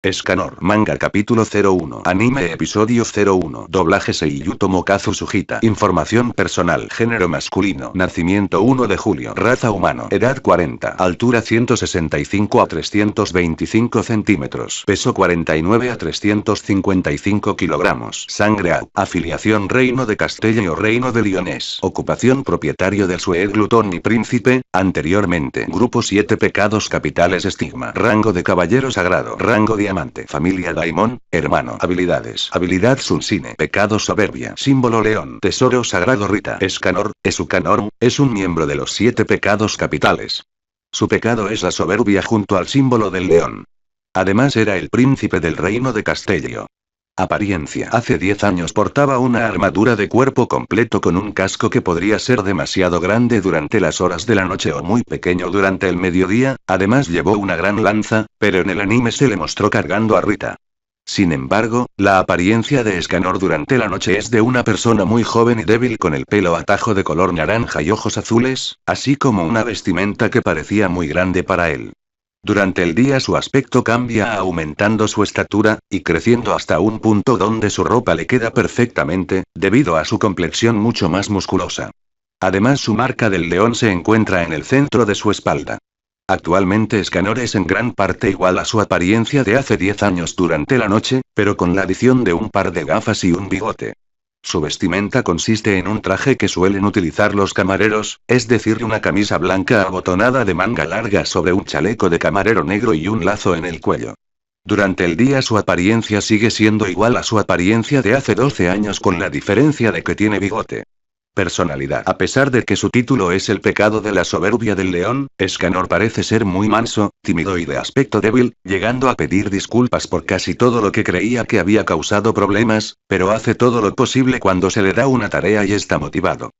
Escanor Manga Capítulo 01 Anime Episodio 01 Doblaje Seiyuu Tomokazu Sugita Información personal Género masculino Nacimiento 1 de julio Raza humano Edad 40 Altura 165 a 325 centímetros Peso 49 a 355 kilogramos Sangre A Afiliación Reino de Castella o Reino de Lyonés Ocupación propietario del Sue Glutón y Príncipe Anteriormente Grupo 7 Pecados Capitales Estigma Rango de Caballero Sagrado Rango Diamante Familia Daimon, hermano Habilidades Habilidad Sunsine Pecado Soberbia Símbolo León Tesoro Sagrado Rita Escanor, Esucanor, es un miembro de los 7 pecados capitales. Su pecado es la soberbia junto al símbolo del león. Además era el príncipe del reino de Castellio. Apariencia. Hace 10 años portaba una armadura de cuerpo completo con un casco que podría ser demasiado grande durante las horas de la noche o muy pequeño durante el mediodía, además llevó una gran lanza, pero en el anime se le mostró cargando a Rita. Sin embargo, la apariencia de Escanor durante la noche es de una persona muy joven y débil con el pelo atajo de color naranja y ojos azules, así como una vestimenta que parecía muy grande para él. Durante el día su aspecto cambia aumentando su estatura, y creciendo hasta un punto donde su ropa le queda perfectamente, debido a su complexión mucho más musculosa. Además su marca del león se encuentra en el centro de su espalda. Actualmente Escanor es en gran parte igual a su apariencia de hace 10 años durante la noche, pero con la adición de un par de gafas y un bigote. Su vestimenta consiste en un traje que suelen utilizar los camareros, es decir, una camisa blanca abotonada de manga larga sobre un chaleco de camarero negro y un lazo en el cuello. Durante el día su apariencia sigue siendo igual a su apariencia de hace 12 años con la diferencia de que tiene bigote. Personalidad. A pesar de que su título es El pecado de la soberbia del león, Escanor parece ser muy manso, tímido y de aspecto débil, llegando a pedir disculpas por casi todo lo que creía que había causado problemas, pero hace todo lo posible cuando se le da una tarea y está motivado.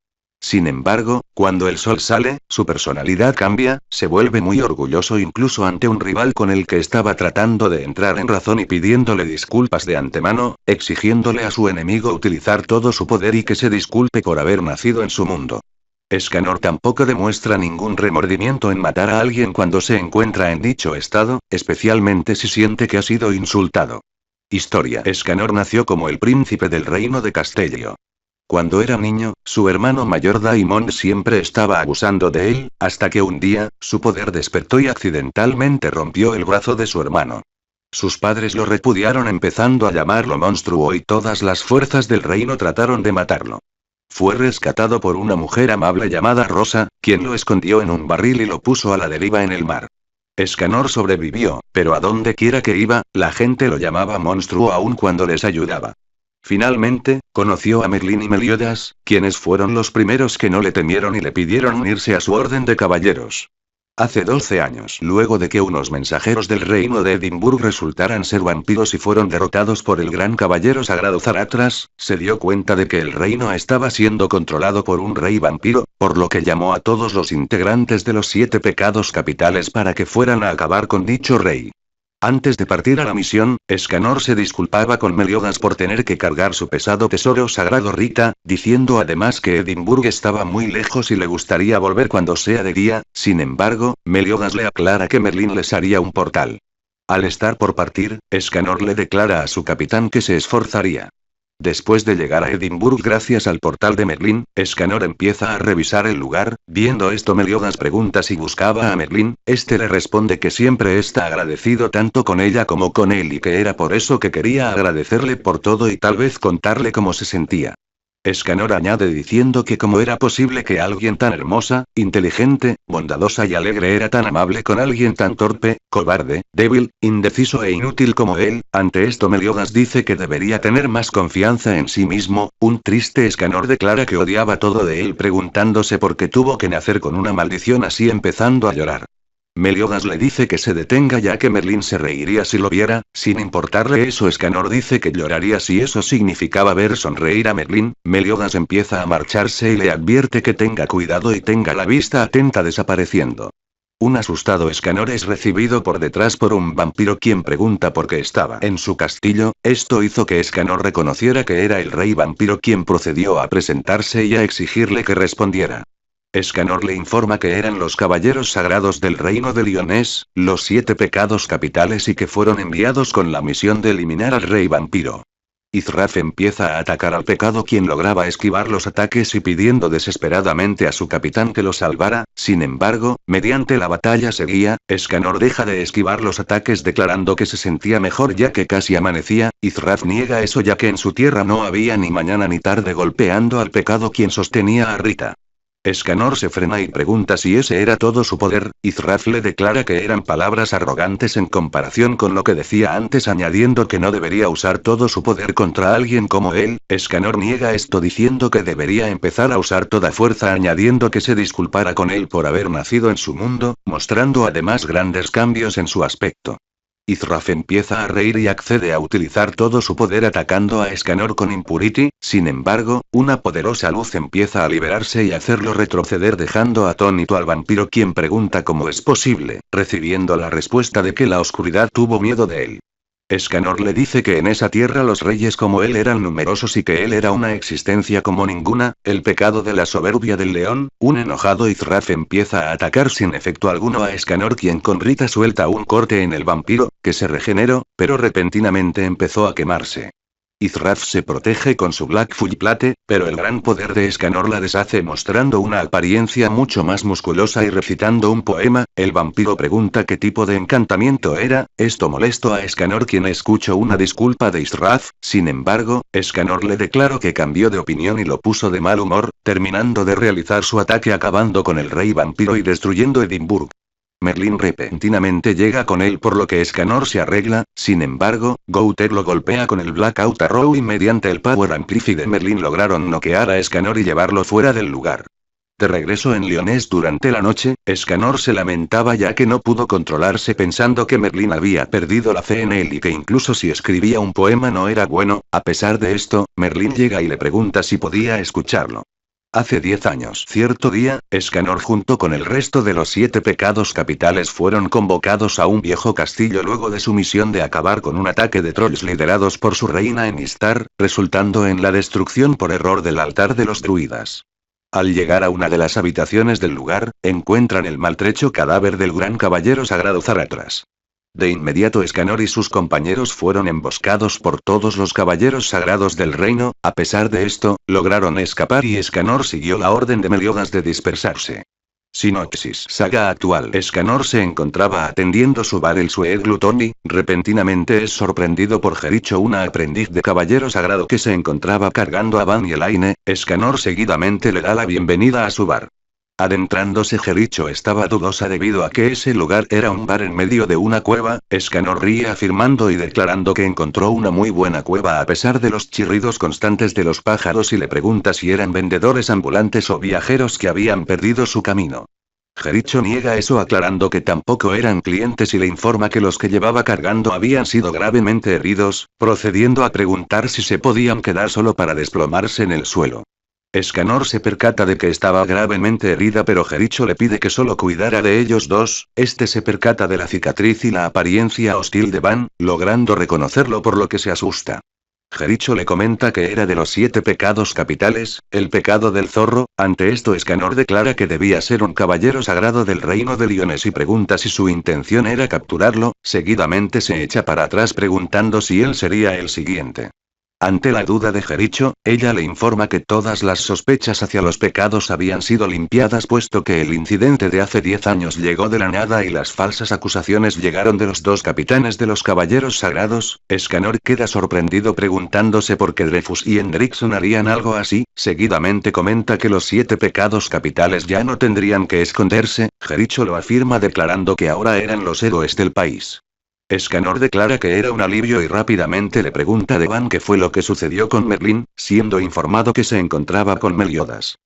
Sin embargo, cuando el sol sale, su personalidad cambia, se vuelve muy orgulloso incluso ante un rival con el que estaba tratando de entrar en razón y pidiéndole disculpas de antemano, exigiéndole a su enemigo utilizar todo su poder y que se disculpe por haber nacido en su mundo. Escanor tampoco demuestra ningún remordimiento en matar a alguien cuando se encuentra en dicho estado, especialmente si siente que ha sido insultado. Historia. Escanor nació como el príncipe del reino de Castellio. Cuando era niño, su hermano mayor Daimon siempre estaba abusando de él, hasta que un día, su poder despertó y accidentalmente rompió el brazo de su hermano. Sus padres lo repudiaron empezando a llamarlo monstruo y todas las fuerzas del reino trataron de matarlo. Fue rescatado por una mujer amable llamada Rosa, quien lo escondió en un barril y lo puso a la deriva en el mar. Escanor sobrevivió, pero a donde quiera que iba, la gente lo llamaba monstruo aun cuando les ayudaba. Finalmente, conoció a Merlín y Meliodas, quienes fueron los primeros que no le temieron y le pidieron unirse a su orden de caballeros. Hace 12 años, luego de que unos mensajeros del reino de Edimburgo resultaran ser vampiros y fueron derrotados por el gran caballero sagrado Zaratras, se dio cuenta de que el reino estaba siendo controlado por un rey vampiro, por lo que llamó a todos los integrantes de los 7 pecados capitales para que fueran a acabar con dicho rey. Antes de partir a la misión, Escanor se disculpaba con Meliodas por tener que cargar su pesado tesoro sagrado Rita, diciendo además que Edimburgo estaba muy lejos y le gustaría volver cuando sea de día. Sin embargo, Meliodas le aclara que Merlín les haría un portal. Al estar por partir, Escanor le declara a su capitán que se esforzaría. Después de llegar a Edimburgo gracias al portal de Merlín, Escanor empieza a revisar el lugar. Viendo esto Meliodas pregunta si buscaba a Merlín, este le responde que siempre está agradecido tanto con ella como con él y que era por eso que quería agradecerle por todo y tal vez contarle cómo se sentía. Escanor añade diciendo que cómo era posible que alguien tan hermosa, inteligente, bondadosa y alegre era tan amable con alguien tan torpe, cobarde, débil, indeciso e inútil como él. Ante esto Meliodas dice que debería tener más confianza en sí mismo. Un triste Escanor declara que odiaba todo de él preguntándose por qué tuvo que nacer con una maldición así empezando a llorar. Meliodas le dice que se detenga ya que Merlín se reiría si lo viera, sin importarle eso Escanor dice que lloraría si eso significaba ver sonreír a Merlín. Meliodas empieza a marcharse y le advierte que tenga cuidado y tenga la vista atenta desapareciendo. Un asustado Escanor es recibido por detrás por un vampiro quien pregunta por qué estaba en su castillo. Esto hizo que Escanor reconociera que era el rey vampiro quien procedió a presentarse y a exigirle que respondiera. Escanor le informa que eran los caballeros sagrados del reino de Lyonés, los 7 pecados capitales y que fueron enviados con la misión de eliminar al rey vampiro. Izraf empieza a atacar al pecado, quien lograba esquivar los ataques y pidiendo desesperadamente a su capitán que lo salvara. Sin embargo, mediante la batalla seguía, Escanor deja de esquivar los ataques declarando que se sentía mejor ya que casi amanecía. Izraf niega eso ya que en su tierra no había ni mañana ni tarde, golpeando al pecado quien sostenía a Rita. Escanor se frena y pregunta si ese era todo su poder. Izraf le declara que eran palabras arrogantes en comparación con lo que decía antes, añadiendo que no debería usar todo su poder contra alguien como él. Escanor niega esto diciendo que debería empezar a usar toda fuerza, añadiendo que se disculpara con él por haber nacido en su mundo, mostrando además grandes cambios en su aspecto. Izraf empieza a reír y accede a utilizar todo su poder atacando a Escanor con Impurity. Sin embargo, una poderosa luz empieza a liberarse y hacerlo retroceder, dejando atónito al vampiro, quien pregunta cómo es posible, recibiendo la respuesta de que la oscuridad tuvo miedo de él. Escanor le dice que en esa tierra los reyes como él eran numerosos y que él era una existencia como ninguna, el pecado de la soberbia del león. Un enojado Izraf empieza a atacar sin efecto alguno a Escanor, quien con Rita suelta un corte en el vampiro, que se regeneró, pero repentinamente empezó a quemarse. Izraf se protege con su Black Full Plate, pero el gran poder de Escanor la deshace, mostrando una apariencia mucho más musculosa y recitando un poema. El vampiro pregunta qué tipo de encantamiento era. Esto molestó a Escanor, quien escuchó una disculpa de Izraf. Sin embargo, Escanor le declaró que cambió de opinión y lo puso de mal humor, terminando de realizar su ataque acabando con el rey vampiro y destruyendo Edimburgo. Merlin repentinamente llega con él, por lo que Escanor se arregla. Sin embargo, Gouter lo golpea con el Blackout Arrow y mediante el Power Amplify de Merlin lograron noquear a Escanor y llevarlo fuera del lugar. De regreso en Lyonés durante la noche, Escanor se lamentaba ya que no pudo controlarse, pensando que Merlin había perdido la fe en él y que incluso si escribía un poema no era bueno. A pesar de esto, Merlin llega y le pregunta si podía escucharlo. Hace 10 años, cierto día, Escanor junto con el resto de los 7 pecados capitales fueron convocados a un viejo castillo luego de su misión de acabar con un ataque de trolls liderados por su reina Enistar, resultando en la destrucción por error del altar de los druidas. Al llegar a una de las habitaciones del lugar, encuentran el maltrecho cadáver del gran caballero sagrado Zaratras. De inmediato Escanor y sus compañeros fueron emboscados por todos los caballeros sagrados del reino. A pesar de esto, lograron escapar y Escanor siguió la orden de Meliodas de dispersarse. Sinopsis saga actual. Escanor se encontraba atendiendo su bar el Sued Gluttony. Repentinamente es sorprendido por Jericho, una aprendiz de caballero sagrado que se encontraba cargando a Van y Elaine. Escanor seguidamente le da la bienvenida a su bar. Adentrándose, Jericho estaba dudosa debido a que ese lugar era un bar en medio de una cueva. Escanor ríe afirmando y declarando que encontró una muy buena cueva a pesar de los chirridos constantes de los pájaros, y le pregunta si eran vendedores ambulantes o viajeros que habían perdido su camino. Jericho niega eso aclarando que tampoco eran clientes y le informa que los que llevaba cargando habían sido gravemente heridos, procediendo a preguntar si se podían quedar solo para desplomarse en el suelo. Escanor se percata de que estaba gravemente herida, pero Jericho le pide que solo cuidara de ellos dos. Este se percata de la cicatriz y la apariencia hostil de Van, logrando reconocerlo, por lo que se asusta. Jericho le comenta que era de los 7 pecados capitales, el pecado del zorro. Ante esto Escanor declara que debía ser un caballero sagrado del reino de Lyonés y pregunta si su intención era capturarlo. Seguidamente se echa para atrás preguntando si él sería el siguiente. Ante la duda de Jericho, ella le informa que todas las sospechas hacia los pecados habían sido limpiadas, puesto que el incidente de hace 10 años llegó de la nada y las falsas acusaciones llegaron de los 2 capitanes de los caballeros sagrados. Escanor queda sorprendido preguntándose por qué Dreyfus y Hendrickson harían algo así. Seguidamente comenta que los 7 pecados capitales ya no tendrían que esconderse. Jericho lo afirma declarando que ahora eran los héroes del país. Escanor declara que era un alivio y rápidamente le pregunta de Van qué fue lo que sucedió con Merlin, siendo informado que se encontraba con Meliodas.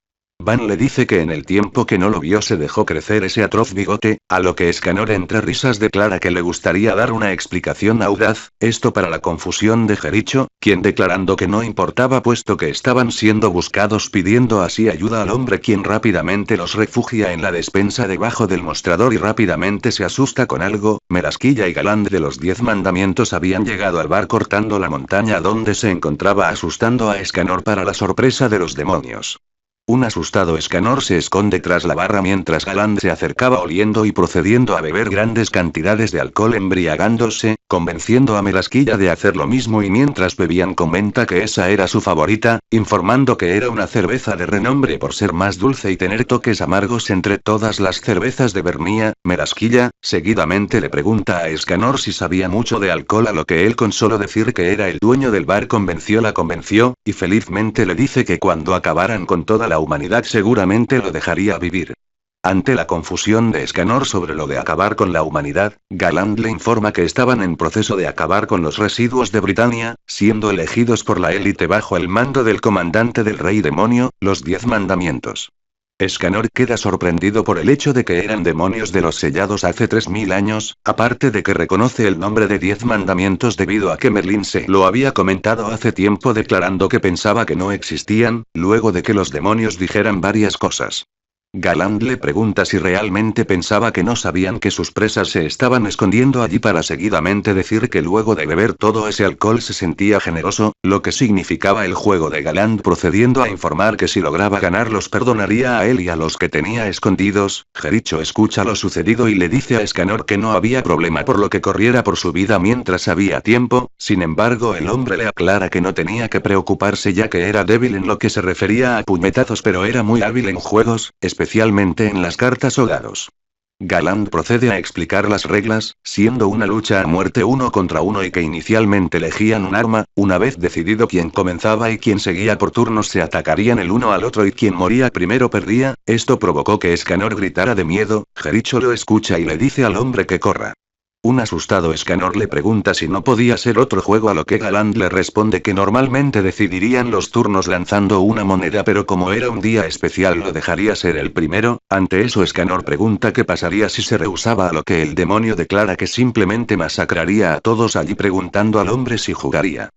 Van le dice que en el tiempo que no lo vio se dejó crecer ese atroz bigote, a lo que Escanor entre risas declara que le gustaría dar una explicación audaz, esto para la confusión de Jericho, quien declarando que no importaba puesto que estaban siendo buscados, pidiendo así ayuda al hombre, quien rápidamente los refugia en la despensa debajo del mostrador y rápidamente se asusta con algo. Merasquilla y Galand de los 10 mandamientos habían llegado al bar cortando la montaña donde se encontraba, asustando a Escanor para la sorpresa de los demonios. Un asustado Escanor se esconde tras la barra mientras Galand se acercaba oliendo y procediendo a beber grandes cantidades de alcohol embriagándose, convenciendo a Melasquilla de hacer lo mismo y mientras bebían comenta que esa era su favorita, informando que era una cerveza de renombre por ser más dulce y tener toques amargos entre todas las cervezas de Bernia. Melasquilla, seguidamente le pregunta a Escanor si sabía mucho de alcohol, a lo que él con solo decir que era el dueño del bar la convenció, y felizmente le dice que cuando acabaran con toda la humanidad seguramente lo dejaría vivir. Ante la confusión de Escanor sobre lo de acabar con la humanidad, Galand le informa que estaban en proceso de acabar con los residuos de Britania, siendo elegidos por la élite bajo el mando del comandante del rey demonio, los 10 mandamientos. Escanor queda sorprendido por el hecho de que eran demonios de los sellados hace 3000 años, aparte de que reconoce el nombre de 10 mandamientos debido a que Merlín se lo había comentado hace tiempo declarando que pensaba que no existían, luego de que los demonios dijeran varias cosas. Galand le pregunta si realmente pensaba que no sabían que sus presas se estaban escondiendo allí para seguidamente decir que luego de beber todo ese alcohol se sentía generoso, lo que significaba el juego de Galand procediendo a informar que si lograba ganar los perdonaría a él y a los que tenía escondidos. Jericho escucha lo sucedido y le dice a Escanor que no había problema por lo que corriera por su vida mientras había tiempo, sin embargo el hombre le aclara que no tenía que preocuparse ya que era débil en lo que se refería a puñetazos pero era muy hábil en juegos, especialmente en las cartas o dados. Galand procede a explicar las reglas, siendo una lucha a muerte 1 contra 1 y que inicialmente elegían un arma, una vez decidido quién comenzaba y quién seguía por turnos se atacarían el uno al otro y quien moría primero perdía. Esto provocó que Escanor gritara de miedo. Jericho lo escucha y le dice al hombre que corra. Un asustado Escanor le pregunta si no podía ser otro juego, a lo que Galand le responde que normalmente decidirían los turnos lanzando una moneda pero como era un día especial lo dejaría ser el primero. Ante eso Escanor pregunta qué pasaría si se rehusaba, a lo que el demonio declara que simplemente masacraría a todos allí preguntando al hombre si jugaría.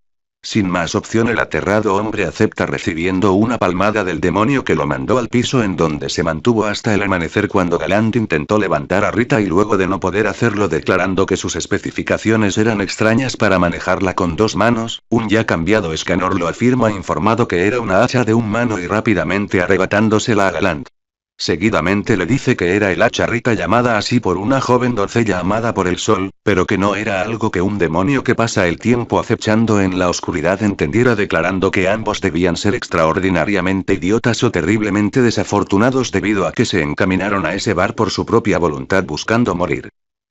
Sin más opción el aterrado hombre acepta recibiendo una palmada del demonio que lo mandó al piso en donde se mantuvo hasta el amanecer cuando Galand intentó levantar a Rita y luego de no poder hacerlo declarando que sus especificaciones eran extrañas para manejarla con 2 manos, un ya cambiado Escanor lo afirma informado que era una hacha de un mano y rápidamente arrebatándosela a Galand. Seguidamente le dice que era el hacha Rita llamada así por una joven doncella amada por el sol, pero que no era algo que un demonio que pasa el tiempo acechando en la oscuridad entendiera declarando que ambos debían ser extraordinariamente idiotas o terriblemente desafortunados debido a que se encaminaron a ese bar por su propia voluntad buscando morir.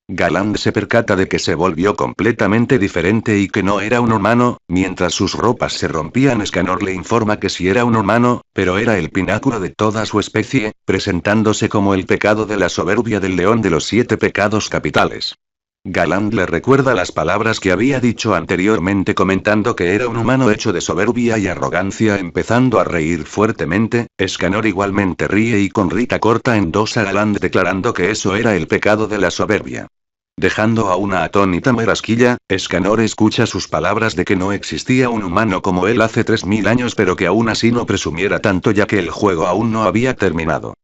Galand se percata de que se volvió completamente diferente y que no era un humano, mientras sus ropas se rompían. Escanor le informa que sí era un humano, pero era el pináculo de toda su especie, presentándose como el pecado de la soberbia del león de los 7 pecados capitales. Galand le recuerda las palabras que había dicho anteriormente comentando que era un humano hecho de soberbia y arrogancia, empezando a reír fuertemente. Escanor igualmente ríe y con Rita corta en 2 a Galand declarando que eso era el pecado de la soberbia. Dejando a una atónita Melasquilla, Escanor escucha sus palabras de que no existía un humano como él hace 3000 años pero que aún así no presumiera tanto ya que el juego aún no había terminado.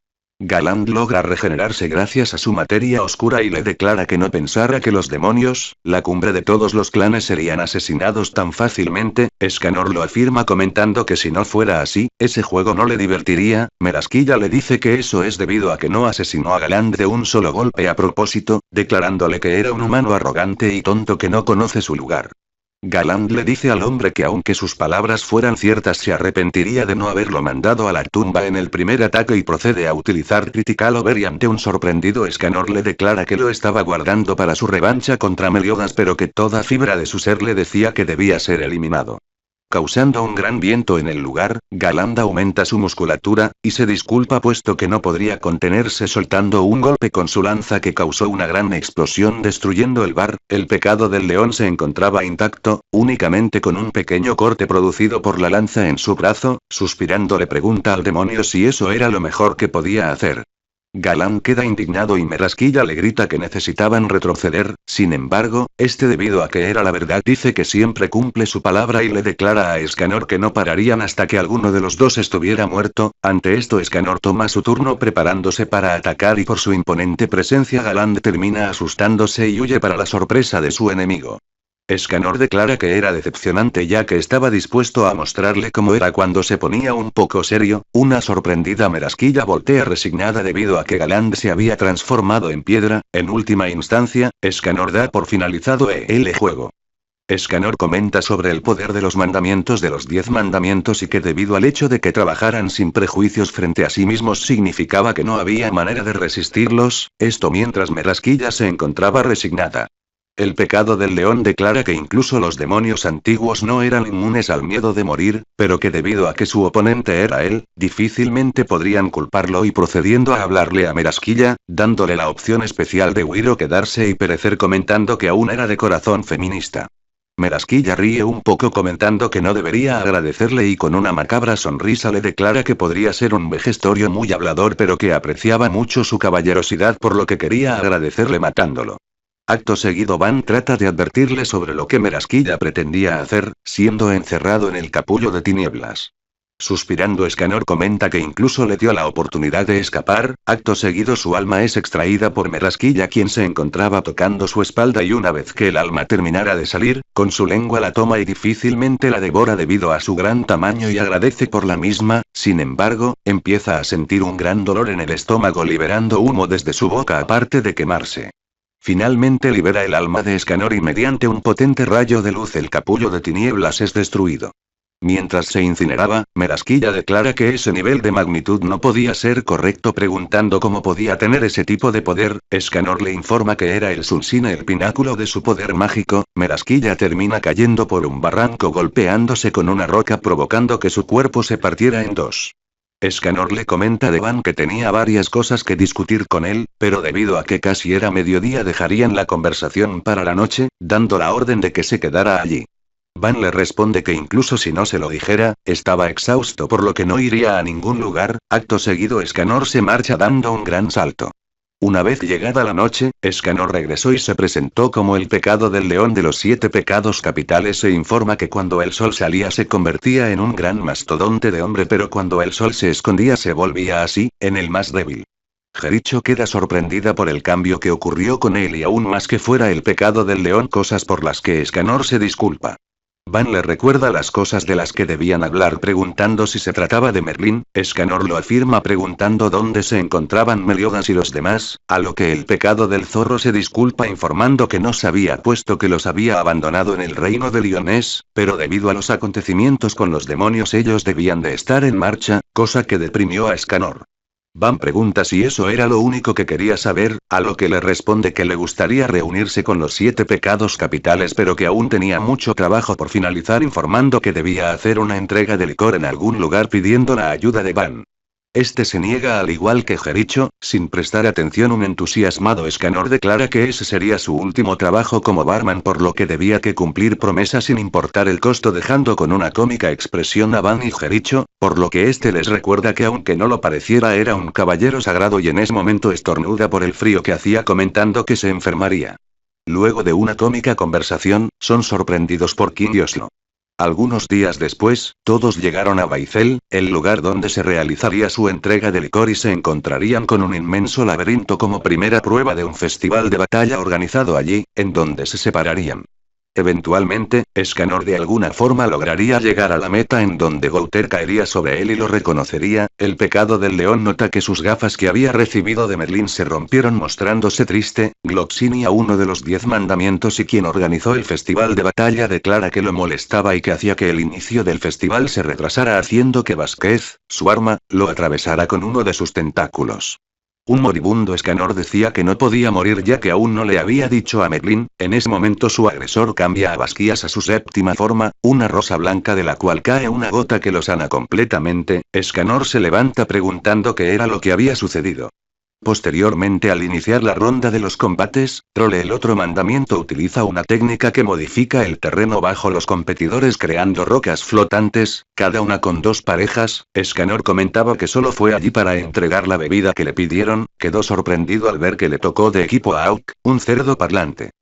Galand logra regenerarse gracias a su materia oscura y le declara que no pensara que los demonios, la cumbre de todos los clanes, serían asesinados tan fácilmente. Escanor lo afirma comentando que si no fuera así, ese juego no le divertiría. Melasquilla le dice que eso es debido a que no asesinó a Galand de un solo golpe a propósito, declarándole que era un humano arrogante y tonto que no conoce su lugar. Galand le dice al hombre que aunque sus palabras fueran ciertas se arrepentiría de no haberlo mandado a la tumba en el primer ataque y procede a utilizar Critical Over y ante un sorprendido Escanor le declara que lo estaba guardando para su revancha contra Meliodas pero que toda fibra de su ser le decía que debía ser eliminado. Causando un gran viento en el lugar, Galand aumenta su musculatura, y se disculpa puesto que no podría contenerse soltando un golpe con su lanza que causó una gran explosión destruyendo el bar. El pecado del león se encontraba intacto, únicamente con un pequeño corte producido por la lanza en su brazo. Suspirando le pregunta al demonio si eso era lo mejor que podía hacer. Galand queda indignado y Melasquilla le grita que necesitaban retroceder. Sin embargo, debido a que era la verdad dice que siempre cumple su palabra y le declara a Escanor que no pararían hasta que alguno de los dos estuviera muerto. Ante esto Escanor toma su turno preparándose para atacar y por su imponente presencia Galand termina asustándose y huye para la sorpresa de su enemigo. Escanor declara que era decepcionante ya que estaba dispuesto a mostrarle cómo era cuando se ponía un poco serio. Una sorprendida Merasquilla voltea resignada debido a que Galand se había transformado en piedra. En última instancia, Escanor da por finalizado el juego. Escanor comenta sobre el poder de los mandamientos de los 10 mandamientos y que debido al hecho de que trabajaran sin prejuicios frente a sí mismos significaba que no había manera de resistirlos, esto mientras Merasquilla se encontraba resignada. El pecado del león declara que incluso los demonios antiguos no eran inmunes al miedo de morir, pero que debido a que su oponente era él, difícilmente podrían culparlo y procediendo a hablarle a Merasquilla, dándole la opción especial de huir o quedarse y perecer comentando que aún era de corazón feminista. Merasquilla ríe un poco comentando que no debería agradecerle y con una macabra sonrisa le declara que podría ser un vejestorio muy hablador pero que apreciaba mucho su caballerosidad por lo que quería agradecerle matándolo. Acto seguido Van trata de advertirle sobre lo que Merasquilla pretendía hacer, siendo encerrado en el capullo de tinieblas. Suspirando Escanor comenta que incluso le dio la oportunidad de escapar. Acto seguido su alma es extraída por Merasquilla quien se encontraba tocando su espalda y una vez que el alma terminara de salir, con su lengua la toma y difícilmente la devora debido a su gran tamaño y agradece por la misma. Sin embargo, empieza a sentir un gran dolor en el estómago liberando humo desde su boca aparte de quemarse. Finalmente libera el alma de Escanor y mediante un potente rayo de luz el capullo de tinieblas es destruido. Mientras se incineraba, Merasquilla declara que ese nivel de magnitud no podía ser correcto preguntando cómo podía tener ese tipo de poder. Escanor le informa que era el Sulsina el pináculo de su poder mágico. Merasquilla termina cayendo por un barranco golpeándose con una roca provocando que su cuerpo se partiera en dos. Escanor le comenta de Van que tenía varias cosas que discutir con él, pero debido a que casi era mediodía dejarían la conversación para la noche, dando la orden de que se quedara allí. Van le responde que incluso si no se lo dijera, estaba exhausto por lo que no iría a ningún lugar. Acto seguido Escanor se marcha dando un gran salto. Una vez llegada la noche, Escanor regresó y se presentó como el pecado del león de los 7 pecados capitales. Se informa que cuando el sol salía se convertía en un gran mastodonte de hombre pero cuando el sol se escondía se volvía así, en el más débil. Jericho queda sorprendida por el cambio que ocurrió con él y aún más que fuera el pecado del león, cosas por las que Escanor se disculpa. Van le recuerda las cosas de las que debían hablar preguntando si se trataba de Merlín. Escanor lo afirma preguntando dónde se encontraban Meliodas y los demás, a lo que el pecado del zorro se disculpa informando que no sabía puesto que los había abandonado en el reino de Lionés, pero debido a los acontecimientos con los demonios ellos debían de estar en marcha, cosa que deprimió a Escanor. Van pregunta si eso era lo único que quería saber, a lo que le responde que le gustaría reunirse con los 7 pecados capitales pero que aún tenía mucho trabajo por finalizar informando que debía hacer una entrega de licor en algún lugar pidiendo la ayuda de Van. Este se niega al igual que Jericho, sin prestar atención. Un entusiasmado Escanor declara que ese sería su último trabajo como barman por lo que debía que cumplir promesas sin importar el costo dejando con una cómica expresión a Van y Jericho, por lo que este les recuerda que aunque no lo pareciera era un caballero sagrado y en ese momento estornuda por el frío que hacía comentando que se enfermaría. Luego de una cómica conversación, son sorprendidos por King y Oslo. Algunos días después, todos llegaron a Baicel, el lugar donde se realizaría su entrega de licor y se encontrarían con un inmenso laberinto como primera prueba de un festival de batalla organizado allí, en donde se separarían. Eventualmente, Escanor de alguna forma lograría llegar a la meta en donde Gouter caería sobre él y lo reconocería. El pecado del león nota que sus gafas que había recibido de Merlín se rompieron mostrándose triste. Gloxinia, uno de los 10 mandamientos y quien organizó el festival de batalla, declara que lo molestaba y que hacía que el inicio del festival se retrasara haciendo que Vázquez, su arma, lo atravesara con uno de sus tentáculos. Un moribundo Escanor decía que no podía morir ya que aún no le había dicho a Merlín. En ese momento su agresor cambia a Basquias a su séptima forma, una rosa blanca de la cual cae una gota que lo sana completamente. Escanor se levanta preguntando qué era lo que había sucedido. Posteriormente, al iniciar la ronda de los combates, Trolle el otro mandamiento utiliza una técnica que modifica el terreno bajo los competidores creando rocas flotantes, cada una con 2 parejas. Escanor comentaba que solo fue allí para entregar la bebida que le pidieron, quedó sorprendido al ver que le tocó de equipo a Auk, un cerdo parlante.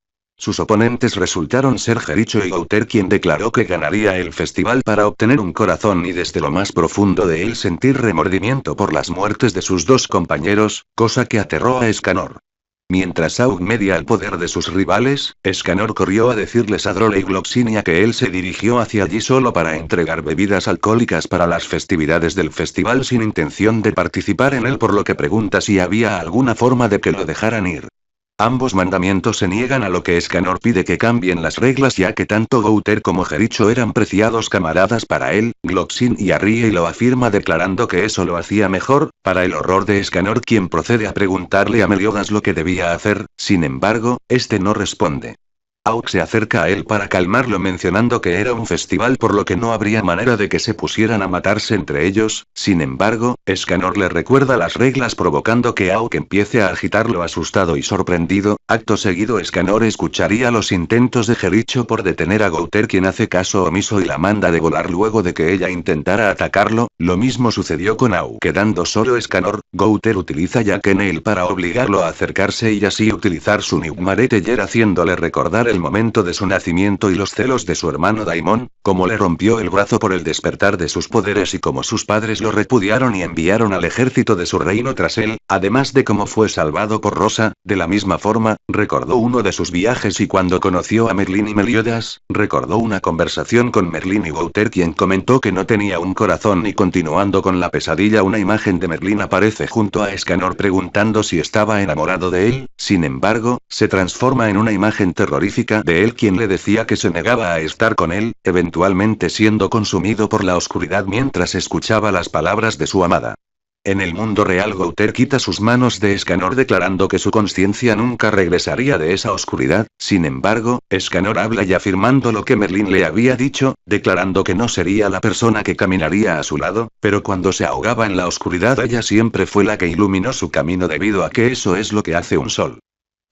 Sus oponentes resultaron ser Jericho y Gouter, quien declaró que ganaría el festival para obtener un corazón y desde lo más profundo de él sentir remordimiento por las muertes de sus 2 compañeros, cosa que aterró a Escanor. Mientras Aug media el poder de sus rivales, Escanor corrió a decirles a Droll y Gloxinia que él se dirigió hacia allí solo para entregar bebidas alcohólicas para las festividades del festival sin intención de participar en él, por lo que pregunta si había alguna forma de que lo dejaran ir. Ambos mandamientos se niegan, a lo que Escanor pide que cambien las reglas, ya que tanto Gouter como Jericho eran preciados camaradas para él. Gloxinia ríe y lo afirma declarando que eso lo hacía mejor, para el horror de Escanor, quien procede a preguntarle a Meliodas lo que debía hacer. Sin embargo, este no responde. Aug se acerca a él para calmarlo mencionando que era un festival, por lo que no habría manera de que se pusieran a matarse entre ellos. Sin embargo, Escanor le recuerda las reglas, provocando que Aug empiece a agitarlo asustado y sorprendido. Acto seguido, Escanor escucharía los intentos de Jericho por detener a Gouter, quien hace caso omiso y la manda de volar luego de que ella intentara atacarlo. Lo mismo sucedió con Aug. Quedando solo Escanor, Gouter utiliza Jack Nail para obligarlo a acercarse y así utilizar su Newmareteller, haciéndole recordar el momento de su nacimiento y los celos de su hermano Daimon, como le rompió el brazo por el despertar de sus poderes y como sus padres lo repudiaron y enviaron al ejército de su reino tras él, además de cómo fue salvado por Rosa. De la misma forma, recordó uno de sus viajes y cuando conoció a Merlin y Meliodas, recordó una conversación con Merlin y Gouter, quien comentó que no tenía un corazón, y continuando con la pesadilla, una imagen de Merlin aparece junto a Escanor preguntando si estaba enamorado de él. Sin embargo, se transforma en una imagen terrorífica de él, quien le decía que se negaba a estar con él, eventualmente siendo consumido por la oscuridad mientras escuchaba las palabras de su amada. En el mundo real, Gouter quita sus manos de Escanor declarando que su conciencia nunca regresaría de esa oscuridad. Sin embargo, Escanor habla y afirmando lo que Merlin le había dicho, declarando que no sería la persona que caminaría a su lado, pero cuando se ahogaba en la oscuridad ella siempre fue la que iluminó su camino, debido a que eso es lo que hace un sol.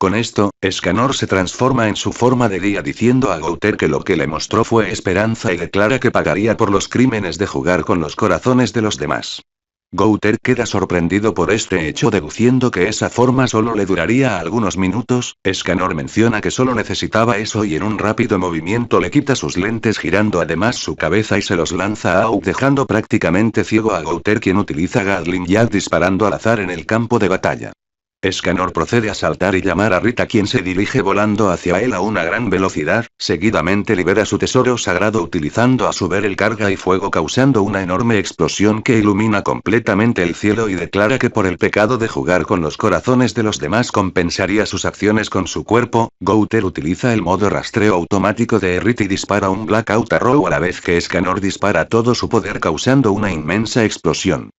Con esto, Escanor se transforma en su forma de día, diciendo a Gouter que lo que le mostró fue esperanza y declara que pagaría por los crímenes de jugar con los corazones de los demás. Gouter queda sorprendido por este hecho, deduciendo que esa forma solo le duraría algunos minutos. Escanor menciona que solo necesitaba eso y en un rápido movimiento le quita sus lentes, girando además su cabeza y se los lanza a Aug, dejando prácticamente ciego a Gouter, quien utiliza Gatling Gun disparando al azar en el campo de batalla. Escanor procede a saltar y llamar a Rita, quien se dirige volando hacia él a una gran velocidad. Seguidamente libera su tesoro sagrado utilizando a su vez el carga y fuego, causando una enorme explosión que ilumina completamente el cielo, y declara que por el pecado de jugar con los corazones de los demás compensaría sus acciones con su cuerpo. Gouter utiliza el modo rastreo automático de Rita y dispara un Blackout Arrow a la vez que Escanor dispara todo su poder, causando una inmensa explosión.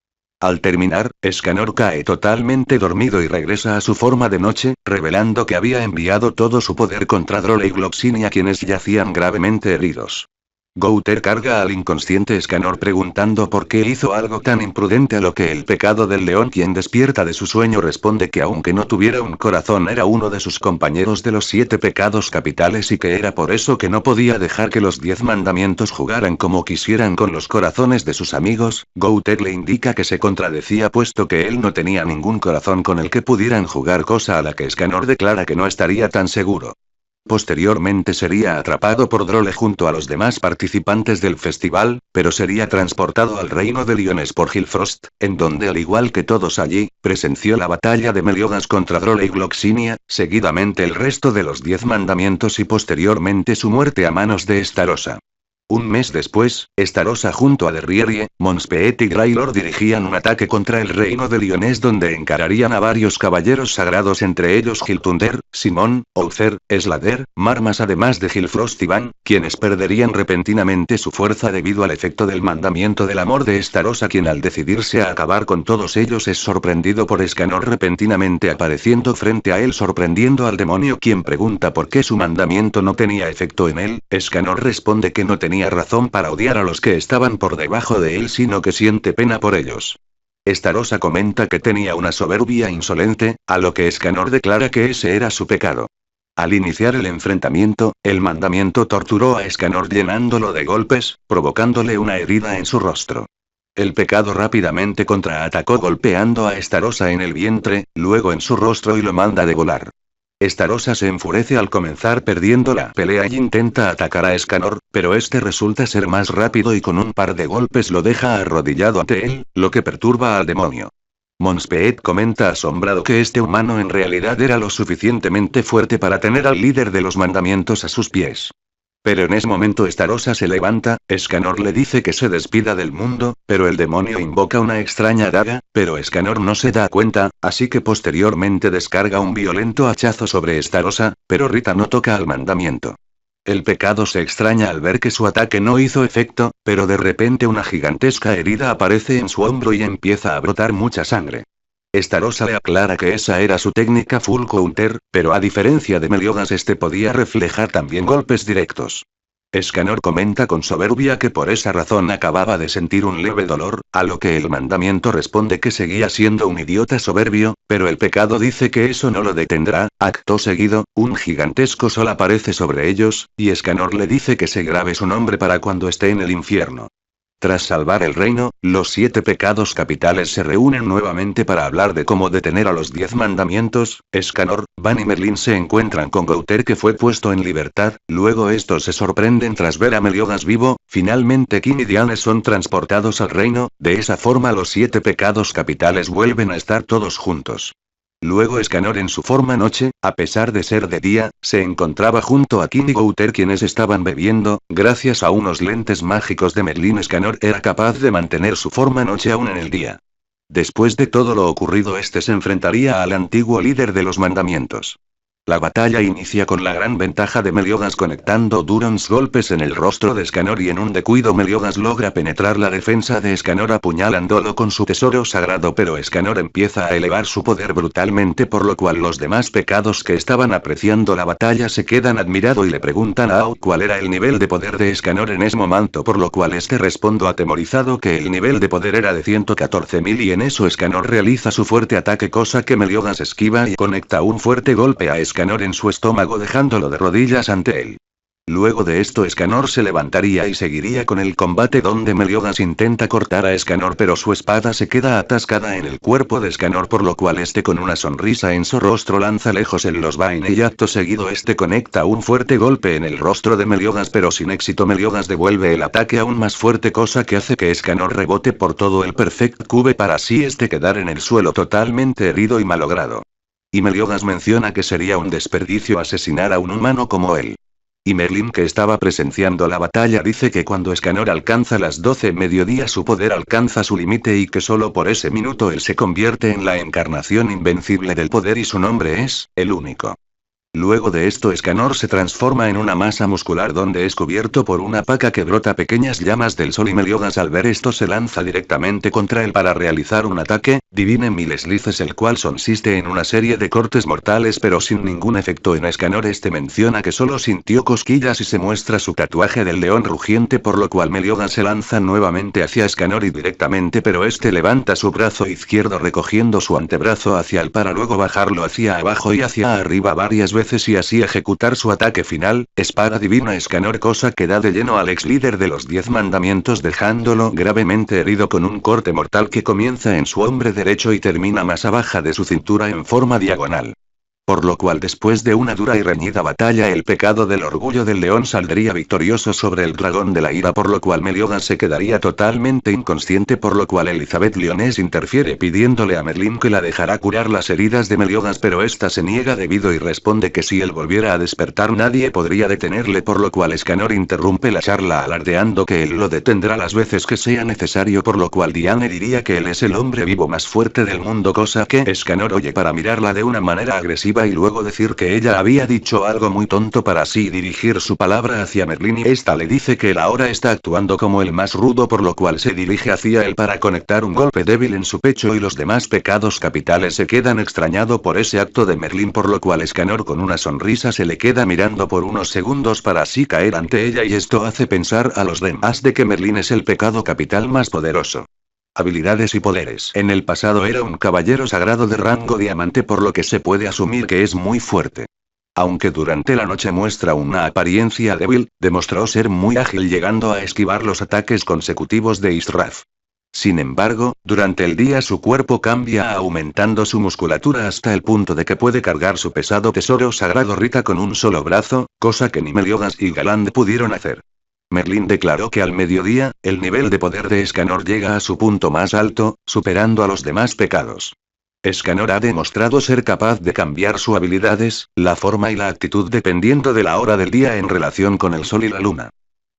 Al terminar, Escanor cae totalmente dormido y regresa a su forma de noche, revelando que había enviado todo su poder contra Droll y Gloxinia, quienes yacían gravemente heridos. Gouter carga al inconsciente Escanor preguntando por qué hizo algo tan imprudente, a lo que el pecado del león, quien despierta de su sueño, responde que aunque no tuviera un corazón era uno de sus compañeros de los 7 pecados capitales y que era por eso que no podía dejar que los 10 mandamientos jugaran como quisieran con los corazones de sus amigos. Gouter le indica que se contradecía, puesto que él no tenía ningún corazón con el que pudieran jugar, cosa a la que Escanor declara que no estaría tan seguro. Posteriormente sería atrapado por Droll junto a los demás participantes del festival, pero sería transportado al reino de Liones por Gilfrost, en donde al igual que todos allí, presenció la batalla de Meliodas contra Droll y Gloxinia, seguidamente el resto de los 10 mandamientos y posteriormente su muerte a manos de Estarossa. Un mes después, Estarossa junto a Derrierie, Monspeet y Graylor dirigían un ataque contra el reino de Lionés, donde encararían a varios caballeros sagrados, entre ellos Giltunder, Simón, Outher, Slader, Marmas, además de Gilfrost y Van, quienes perderían repentinamente su fuerza debido al efecto del mandamiento del amor de Estarossa, quien al decidirse a acabar con todos ellos es sorprendido por Escanor repentinamente apareciendo frente a él, sorprendiendo al demonio, quien pregunta por qué su mandamiento no tenía efecto en él. Escanor responde que no tenía razón para odiar a los que estaban por debajo de él, sino que siente pena por ellos. Estarossa comenta que tenía una soberbia insolente, a lo que Escanor declara que ese era su pecado. Al iniciar el enfrentamiento, el mandamiento torturó a Escanor llenándolo de golpes, provocándole una herida en su rostro. El pecado rápidamente contraatacó golpeando a Estarossa en el vientre, luego en su rostro, y lo manda de volar. Estarossa se enfurece al comenzar perdiendo la pelea y intenta atacar a Escanor, pero este resulta ser más rápido y con un par de golpes lo deja arrodillado ante él, lo que perturba al demonio. Monspeet comenta asombrado que este humano en realidad era lo suficientemente fuerte para tener al líder de los mandamientos a sus pies. Pero en ese momento Estarosa se levanta, Escanor le dice que se despida del mundo, pero el demonio invoca una extraña daga, pero Escanor no se da cuenta, así que posteriormente descarga un violento hachazo sobre Estarosa, pero Rita no toca al mandamiento. El pecado se extraña al ver que su ataque no hizo efecto, pero de repente una gigantesca herida aparece en su hombro y empieza a brotar mucha sangre. Estarosa le aclara que esa era su técnica full counter, pero a diferencia de Meliodas este podía reflejar también golpes directos. Escanor comenta con soberbia que por esa razón acababa de sentir un leve dolor, a lo que el mandamiento responde que seguía siendo un idiota soberbio, pero el pecado dice que eso no lo detendrá. Acto seguido, un gigantesco sol aparece sobre ellos, y Escanor le dice que se grabe su nombre para cuando esté en el infierno. Tras salvar el reino, los 7 pecados capitales se reúnen nuevamente para hablar de cómo detener a los 10 mandamientos. Escanor, Van y Merlín se encuentran con Gauter que fue puesto en libertad, luego estos se sorprenden tras ver a Meliodas vivo, finalmente Kim y Diane son transportados al reino, de esa forma los 7 pecados capitales vuelven a estar todos juntos. Luego Escanor en su forma noche, a pesar de ser de día, se encontraba junto a Kim y Gauter quienes estaban bebiendo, gracias a unos lentes mágicos de Merlín Escanor era capaz de mantener su forma noche aún en el día. Después de todo lo ocurrido este se enfrentaría al antiguo líder de los mandamientos. La batalla inicia con la gran ventaja de Meliodas conectando duros golpes en el rostro de Escanor y en un descuido Meliodas logra penetrar la defensa de Escanor apuñalándolo con su tesoro sagrado, pero Escanor empieza a elevar su poder brutalmente, por lo cual los demás pecados que estaban apreciando la batalla se quedan admirados y le preguntan a Auk cuál era el nivel de poder de Escanor en ese momento, por lo cual este responde atemorizado que el nivel de poder era de 114.000 y en eso Escanor realiza su fuerte ataque, cosa que Meliodas esquiva y conecta un fuerte golpe a Escanor en su estómago dejándolo de rodillas ante él. Luego de esto Escanor se levantaría y seguiría con el combate donde Meliodas intenta cortar a Escanor pero su espada se queda atascada en el cuerpo de Escanor, por lo cual este con una sonrisa en su rostro lanza lejos el Losbane y acto seguido este conecta un fuerte golpe en el rostro de Meliodas pero sin éxito. Meliodas devuelve el ataque aún más fuerte, cosa que hace que Escanor rebote por todo el Perfect Cube para así este quedar en el suelo totalmente herido y malogrado. Y Meliodas menciona que sería un desperdicio asesinar a un humano como él. Y Merlín, que estaba presenciando la batalla, dice que cuando Escanor alcanza las 12 mediodía su poder alcanza su límite y que solo por ese minuto él se convierte en la encarnación invencible del poder y su nombre es, el único. Luego de esto Escanor se transforma en una masa muscular donde es cubierto por una paca que brota pequeñas llamas del sol y Meliodas al ver esto se lanza directamente contra él para realizar un ataque, Divine Mileslices, el cual consiste en una serie de cortes mortales pero sin ningún efecto en Escanor. Este menciona que solo sintió cosquillas y se muestra su tatuaje del león rugiente, por lo cual Meliodas se lanza nuevamente hacia Escanor y directamente pero este levanta su brazo izquierdo recogiendo su antebrazo hacia él para luego bajarlo hacia abajo y hacia arriba varias veces y así ejecutar su ataque final, espada divina Escanor, cosa que da de lleno al ex líder de los 10 mandamientos dejándolo gravemente herido con un corte mortal que comienza en su hombro derecho y termina más abajo de su cintura en forma diagonal. Por lo cual después de una dura y reñida batalla el pecado del orgullo del león saldría victorioso sobre el dragón de la ira, por lo cual Meliodas se quedaría totalmente inconsciente, por lo cual Elizabeth Lyonés interfiere pidiéndole a Merlín que la dejará curar las heridas de Meliodas, pero esta se niega debido y responde que si él volviera a despertar nadie podría detenerle, por lo cual Escanor interrumpe la charla alardeando que él lo detendrá las veces que sea necesario, por lo cual Diane diría que él es el hombre vivo más fuerte del mundo, cosa que Escanor oye para mirarla de una manera agresiva y luego decir que ella había dicho algo muy tonto para así dirigir su palabra hacia Merlín y esta le dice que él ahora está actuando como el más rudo, por lo cual se dirige hacia él para conectar un golpe débil en su pecho y los demás pecados capitales se quedan extrañados por ese acto de Merlín, por lo cual Escanor con una sonrisa se le queda mirando por unos segundos para así caer ante ella y esto hace pensar a los demás de que Merlín es el pecado capital más poderoso. Habilidades y poderes. En el pasado era un caballero sagrado de rango diamante, por lo que se puede asumir que es muy fuerte. Aunque durante la noche muestra una apariencia débil, demostró ser muy ágil llegando a esquivar los ataques consecutivos de Israf. Sin embargo, durante el día su cuerpo cambia aumentando su musculatura hasta el punto de que puede cargar su pesado tesoro sagrado Rita con un solo brazo, cosa que ni Meliodas y Galand pudieron hacer. Merlín declaró que al mediodía, el nivel de poder de Escanor llega a su punto más alto, superando a los demás pecados. Escanor ha demostrado ser capaz de cambiar sus habilidades, la forma y la actitud dependiendo de la hora del día en relación con el sol y la luna.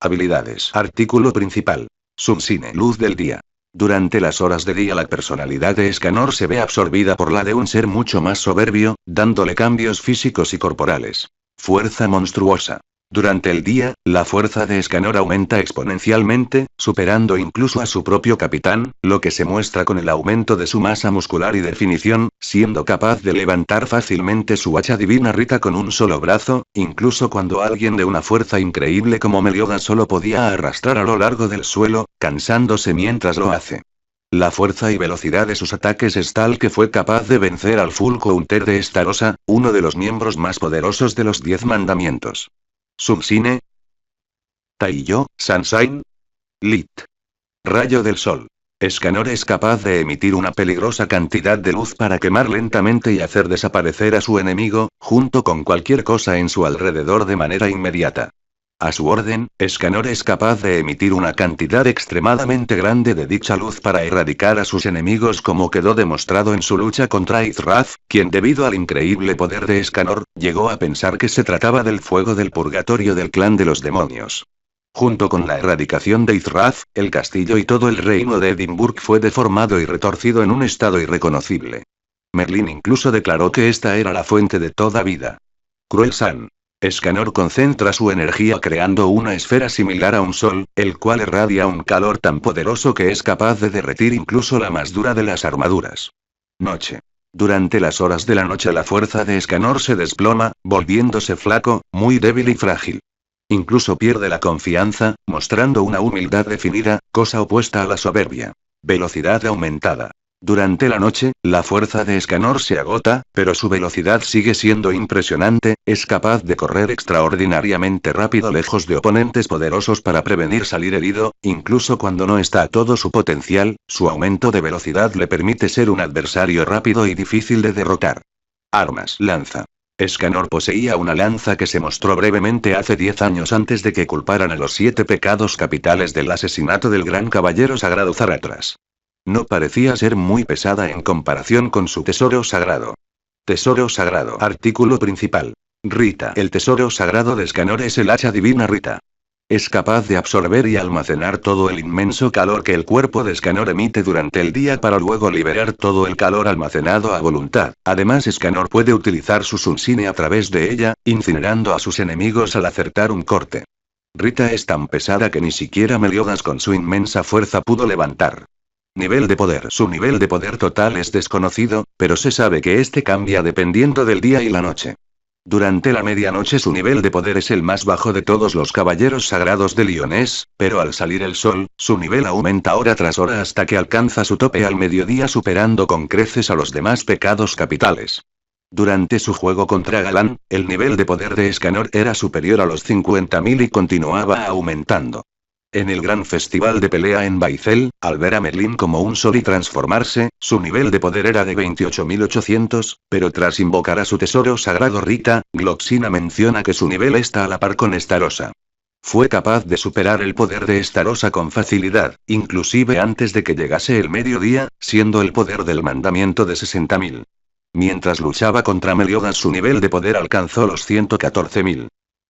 Habilidades. Artículo principal. Subsine. Luz del día. Durante las horas de día la personalidad de Escanor se ve absorbida por la de un ser mucho más soberbio, dándole cambios físicos y corporales. Fuerza monstruosa. Durante el día, la fuerza de Escanor aumenta exponencialmente, superando incluso a su propio capitán, lo que se muestra con el aumento de su masa muscular y definición, siendo capaz de levantar fácilmente su hacha divina Rita con un solo brazo, incluso cuando alguien de una fuerza increíble como Meliodas solo podía arrastrar a lo largo del suelo, cansándose mientras lo hace. La fuerza y velocidad de sus ataques es tal que fue capaz de vencer al Full Counter de Estarossa, uno de los miembros más poderosos de los 10 mandamientos. Subsine. Taiyo, Sunshine. Lit. Rayo del sol. Escanor es capaz de emitir una peligrosa cantidad de luz para quemar lentamente y hacer desaparecer a su enemigo, junto con cualquier cosa en su alrededor de manera inmediata. A su orden, Escanor es capaz de emitir una cantidad extremadamente grande de dicha luz para erradicar a sus enemigos como quedó demostrado en su lucha contra Izrath, quien debido al increíble poder de Escanor, llegó a pensar que se trataba del fuego del purgatorio del clan de los demonios. Junto con la erradicación de Izrath, el castillo y todo el reino de Edimburgo fue deformado y retorcido en un estado irreconocible. Merlín incluso declaró que esta era la fuente de toda vida. Cruel San. Escanor concentra su energía creando una esfera similar a un sol, el cual irradia un calor tan poderoso que es capaz de derretir incluso la más dura de las armaduras. Noche. Durante las horas de la noche la fuerza de Escanor se desploma, volviéndose flaco, muy débil y frágil. Incluso pierde la confianza, mostrando una humildad definida, cosa opuesta a la soberbia. Velocidad aumentada. Durante la noche, la fuerza de Escanor se agota, pero su velocidad sigue siendo impresionante, es capaz de correr extraordinariamente rápido lejos de oponentes poderosos para prevenir salir herido, incluso cuando no está a todo su potencial, su aumento de velocidad le permite ser un adversario rápido y difícil de derrotar. Armas. Lanza. Escanor poseía una lanza que se mostró brevemente hace 10 años antes de que culparan a los 7 pecados capitales del asesinato del gran caballero sagrado Zaratras. No parecía ser muy pesada en comparación con su tesoro sagrado. Tesoro sagrado. Artículo principal. Rita. El tesoro sagrado de Escanor es el hacha divina Rita. Es capaz de absorber y almacenar todo el inmenso calor que el cuerpo de Escanor emite durante el día para luego liberar todo el calor almacenado a voluntad. Además, Escanor puede utilizar su Subsine a través de ella, incinerando a sus enemigos al acertar un corte. Rita es tan pesada que ni siquiera Meliodas con su inmensa fuerza pudo levantar. Nivel de poder. Su nivel de poder total es desconocido, pero se sabe que este cambia dependiendo del día y la noche. Durante la medianoche su nivel de poder es el más bajo de todos los caballeros sagrados de Lyonés, pero al salir el sol, su nivel aumenta hora tras hora hasta que alcanza su tope al mediodía superando con creces a los demás pecados capitales. Durante su juego contra Galán, el nivel de poder de Escanor era superior a los 50.000 y continuaba aumentando. En el gran festival de pelea en Baicel, al ver a Merlín como un sol y transformarse, su nivel de poder era de 28.800, pero tras invocar a su tesoro sagrado Rita, Gloxina menciona que su nivel está a la par con Estarossa. Fue capaz de superar el poder de Estarossa con facilidad, inclusive antes de que llegase el mediodía, siendo el poder del mandamiento de 60.000. Mientras luchaba contra Meliodas su nivel de poder alcanzó los 114.000.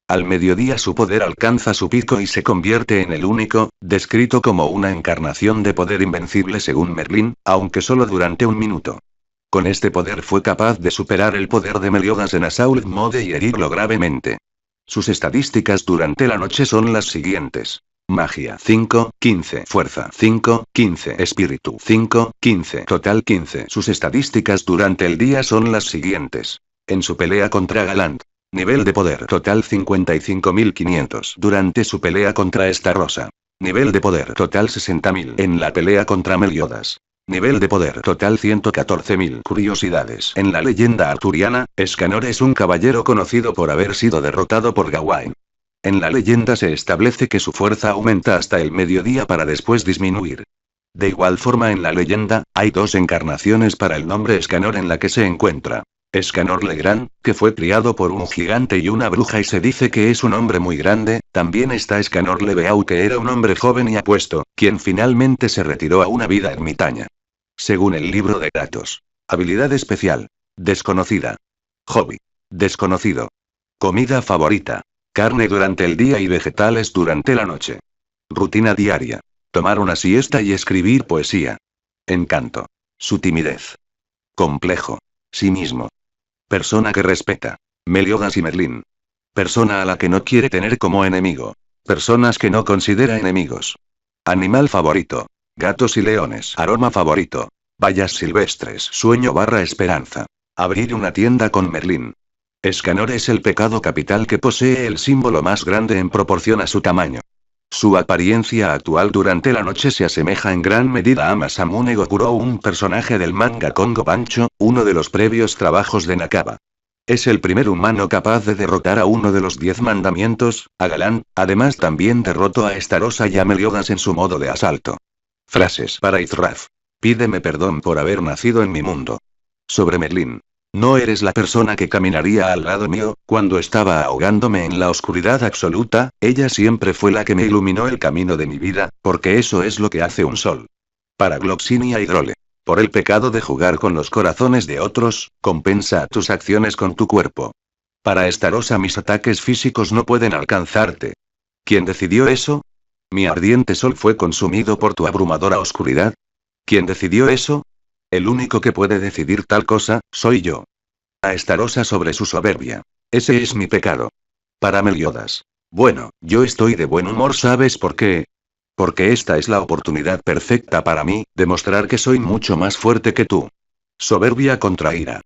Al mediodía su poder alcanza su pico y se convierte en el único, descrito como una encarnación de poder invencible según Merlín, aunque solo durante un minuto. Con este poder fue capaz de superar el poder de Meliodas en Assault Mode y herirlo gravemente. Sus estadísticas durante la noche son las siguientes. Magia 5, 15, fuerza 5, 15, espíritu 5, 15, total 15. Sus estadísticas durante el día son las siguientes. En su pelea contra Galant. Nivel de poder total 55.500 durante su pelea contra Estarossa. Nivel de poder total 60.000 en la pelea contra Meliodas. Nivel de poder total 114.000. Curiosidades. En la leyenda arturiana, Escanor es un caballero conocido por haber sido derrotado por Gawain. En la leyenda se establece que su fuerza aumenta hasta el mediodía para después disminuir. De igual forma en la leyenda, hay 2 encarnaciones para el nombre Escanor en la que se encuentra. Escanor Legrand, que fue criado por un gigante y una bruja y se dice que es un hombre muy grande. También está Escanor Lebeau, que era un hombre joven y apuesto, quien finalmente se retiró a una vida ermitaña. Según el libro de Kratos. Habilidad especial. Desconocida. Hobby. Desconocido. Comida favorita. Carne durante el día y vegetales durante la noche. Rutina diaria. Tomar una siesta y escribir poesía. Encanto. Su timidez. Complejo. Sí mismo. Persona que respeta. Meliodas y Merlín. Persona a la que no quiere tener como enemigo. Personas que no considera enemigos. Animal favorito. Gatos y leones. Aroma favorito. Vallas silvestres. Sueño / esperanza. Abrir una tienda con Merlín. Escanor es el pecado capital que posee el símbolo más grande en proporción a su tamaño. Su apariencia actual durante la noche se asemeja en gran medida a Masamune Gokuro, un personaje del manga Kongo Bancho, uno de los previos trabajos de Nakaba. Es el primer humano capaz de derrotar a uno de los 10 mandamientos, a Galán. Además también derrotó a Estarosa y a Meliodas en su modo de asalto. Frases para Izraf. Pídeme perdón por haber nacido en mi mundo. Sobre Merlín. No eres la persona que caminaría al lado mío, cuando estaba ahogándome en la oscuridad absoluta. Ella siempre fue la que me iluminó el camino de mi vida, porque eso es lo que hace un sol. Para Gloxinia Hidrole. Por el pecado de jugar con los corazones de otros, compensa tus acciones con tu cuerpo. Para Estarosa, mis ataques físicos no pueden alcanzarte. ¿Quién decidió eso? ¿Mi ardiente sol fue consumido por tu abrumadora oscuridad? ¿Quién decidió eso? El único que puede decidir tal cosa, soy yo. A Estarosa sobre su soberbia. Ese es mi pecado. Para Meliodas. Bueno, yo estoy de buen humor, ¿sabes por qué? Porque esta es la oportunidad perfecta para mí, demostrar que soy mucho más fuerte que tú. Soberbia contra ira.